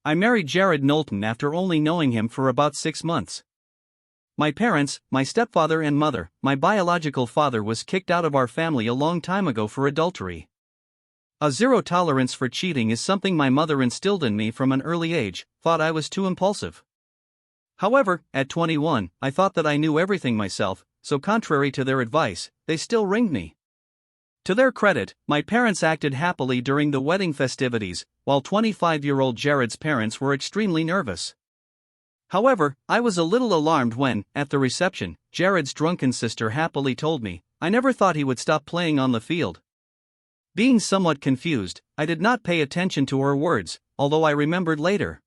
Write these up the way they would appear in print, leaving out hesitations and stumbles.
I married Jared Knowlton after only knowing him for about 6 months. My parents, my stepfather and mother, my biological father was kicked out of our family a long time ago for adultery. A zero tolerance for cheating is something my mother instilled in me from an early age, thought I was too impulsive. However, at 21, I thought that I knew everything myself, so contrary to their advice, they still ringed me. To their credit, my parents acted happily during the wedding festivities, while 25-year-old Jared's parents were extremely nervous. However, I was a little alarmed when, at the reception, Jared's drunken sister happily told me, I never thought he would stop playing on the field. Being somewhat confused, I did not pay attention to her words, although I remembered later.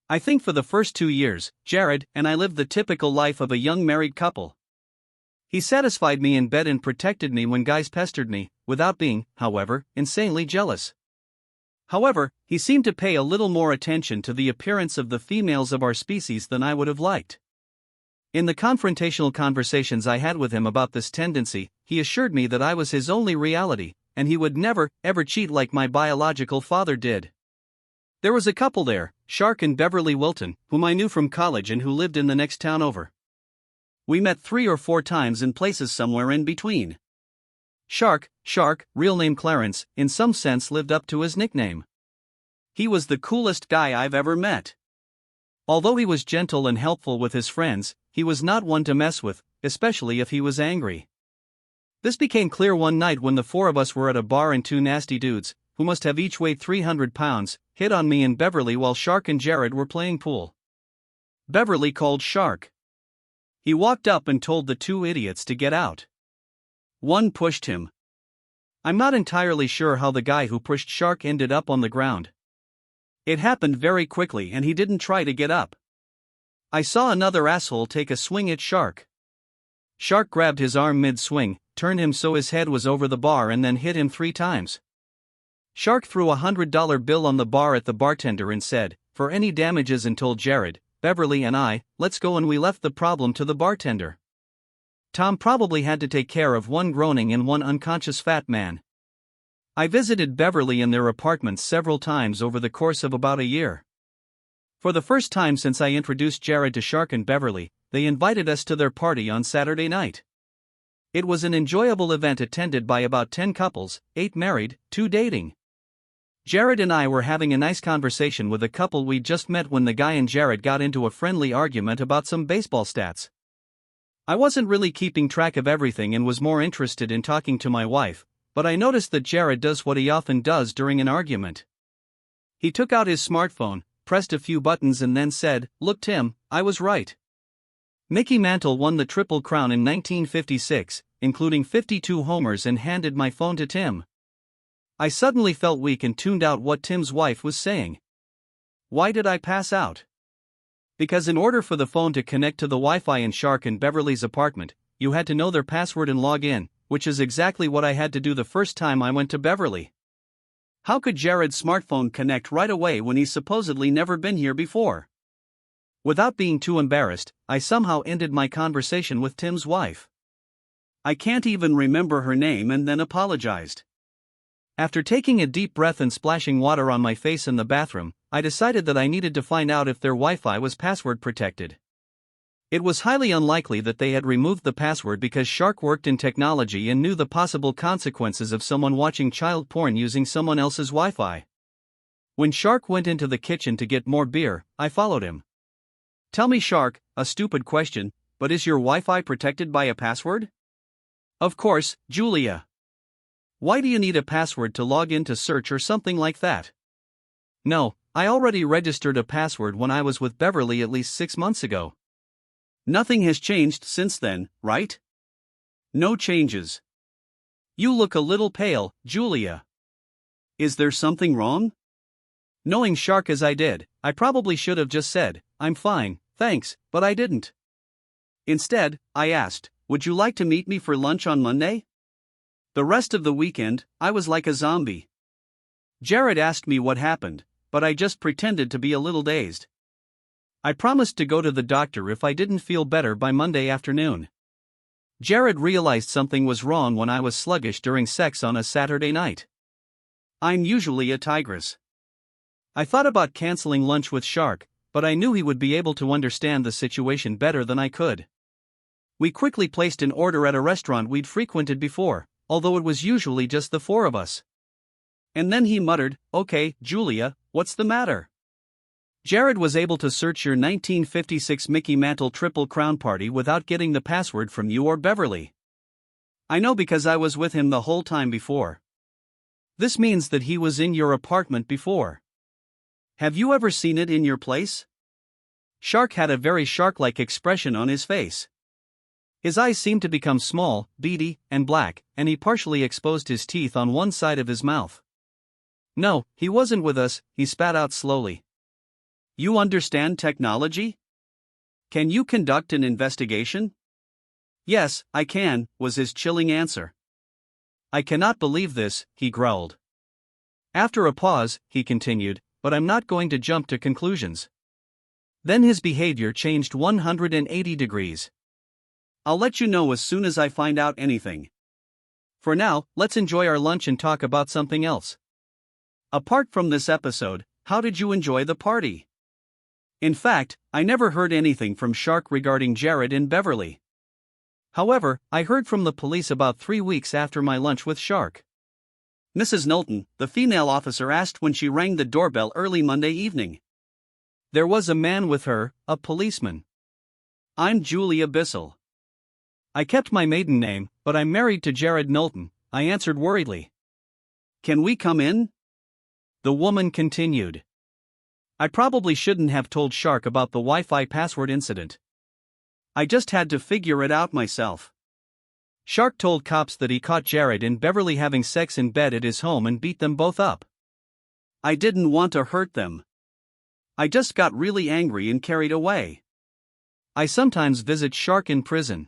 I think for the first 2 years, Jared and I lived the typical life of a young married couple. He satisfied me in bed and protected me when guys pestered me, without being, however, insanely jealous. However, he seemed to pay a little more attention to the appearance of the females of our species than I would have liked. In the confrontational conversations I had with him about this tendency, he assured me that I was his only reality, and he would never, ever cheat like my biological father did. There was a couple there, Shark and Beverly Wilton, whom I knew from college and who lived in the next town over. We met 3 or 4 times in places somewhere in between. Shark, real name Clarence, in some sense lived up to his nickname. He was the coolest guy I've ever met. Although he was gentle and helpful with his friends, he was not one to mess with, especially if he was angry. This became clear one night when the 4 of us were at a bar and 2 nasty dudes, who must have each weighed 300 pounds, hit on me and Beverly while Shark and Jared were playing pool. Beverly called Shark. He walked up and told the 2 idiots to get out. One pushed him. I'm not entirely sure how the guy who pushed Shark ended up on the ground. It happened very quickly and he didn't try to get up. I saw another asshole take a swing at Shark. Shark grabbed his arm mid-swing, turned him so his head was over the bar and then hit him 3 times. Shark threw a $100 bill on the bar at the bartender and said, for any damages, and told Jared, Beverly and I, let's go, and we left the problem to the bartender. Tom probably had to take care of 1 groaning and 1 unconscious fat man. I visited Beverly in their apartments several times over the course of about a year. For the first time since I introduced Jared to Shark and Beverly, they invited us to their party on Saturday night. It was an enjoyable event attended by about 10 couples, 8 married, 2 dating. Jared and I were having a nice conversation with a couple we'd just met when the guy and Jared got into a friendly argument about some baseball stats. I wasn't really keeping track of everything and was more interested in talking to my wife, but I noticed that Jared does what he often does during an argument. He took out his smartphone, pressed a few buttons and then said, "Look Tim, I was right. Mickey Mantle won the Triple Crown in 1956, including 52 homers," and handed my phone to Tim. I suddenly felt weak and tuned out what Tim's wife was saying. Why did I pass out? Because in order for the phone to connect to the Wi-Fi in Shark and Beverly's apartment, you had to know their password and log in, which is exactly what I had to do the first time I went to Beverly. How could Jared's smartphone connect right away when he's supposedly never been here before? Without being too embarrassed, I somehow ended my conversation with Tim's wife. I can't even remember her name, and then apologized. After taking a deep breath and splashing water on my face in the bathroom, I decided that I needed to find out if their Wi-Fi was password protected. It was highly unlikely that they had removed the password because Shark worked in technology and knew the possible consequences of someone watching child porn using someone else's Wi-Fi. When Shark went into the kitchen to get more beer, I followed him. Tell me, Shark, a stupid question, but is your Wi-Fi protected by a password? Of course, Julia. Why do you need a password to log in to search or something like that? No, I already registered a password when I was with Beverly at least 6 months ago. Nothing has changed since then, right? No changes. You look a little pale, Julia. Is there something wrong? Knowing Shark as I did, I probably should have just said, "I'm fine, thanks," but I didn't. Instead, I asked, "Would you like to meet me for lunch on Monday?" The rest of the weekend, I was like a zombie. Jared asked me what happened, but I just pretended to be a little dazed. I promised to go to the doctor if I didn't feel better by Monday afternoon. Jared realized something was wrong when I was sluggish during sex on a Saturday night. I'm usually a tigress. I thought about canceling lunch with Shark, but I knew he would be able to understand the situation better than I could. We quickly placed an order at a restaurant we'd frequented before, although it was usually just the four of us. And then he muttered, "Okay, Julia, what's the matter?" Jared was able to search your 1956 Mickey Mantle Triple Crown party without getting the password from you or Beverly. I know because I was with him the whole time before. This means that he was in your apartment before. Have you ever seen it in your place? Shark had a very shark-like expression on his face. His eyes seemed to become small, beady, and black, and he partially exposed his teeth on one side of his mouth. No, he wasn't with us, he spat out slowly. You understand technology? Can you conduct an investigation? Yes, I can, was his chilling answer. I cannot believe this, he growled. After a pause, he continued, but I'm not going to jump to conclusions. Then his behavior changed 180 degrees. I'll let you know as soon as I find out anything. For now, let's enjoy our lunch and talk about something else. Apart from this episode, how did you enjoy the party? In fact, I never heard anything from Shark regarding Jared and Beverly. However, I heard from the police about 3 weeks after my lunch with Shark. Mrs. Knowlton, the female officer, asked when she rang the doorbell early Monday evening. There was a man with her, a policeman. I'm Julia Bissell. I kept my maiden name, but I'm married to Jared Knowlton, I answered worriedly. Can we come in? The woman continued. I probably shouldn't have told Shark about the Wi-Fi password incident. I just had to figure it out myself. Shark told cops that he caught Jared and Beverly having sex in bed at his home and beat them both up. I didn't want to hurt them. I just got really angry and carried away. I sometimes visit Shark in prison.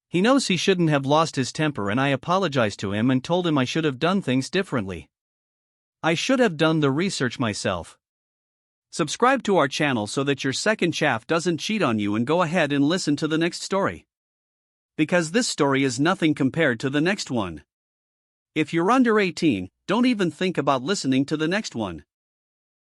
He knows he shouldn't have lost his temper and I apologized to him and told him I should have done things differently. I should have done the research myself. Subscribe to our channel so that your second chaff doesn't cheat on you, and go ahead and listen to the next story. Because this story is nothing compared to the next one. If you're under 18, don't even think about listening to the next one.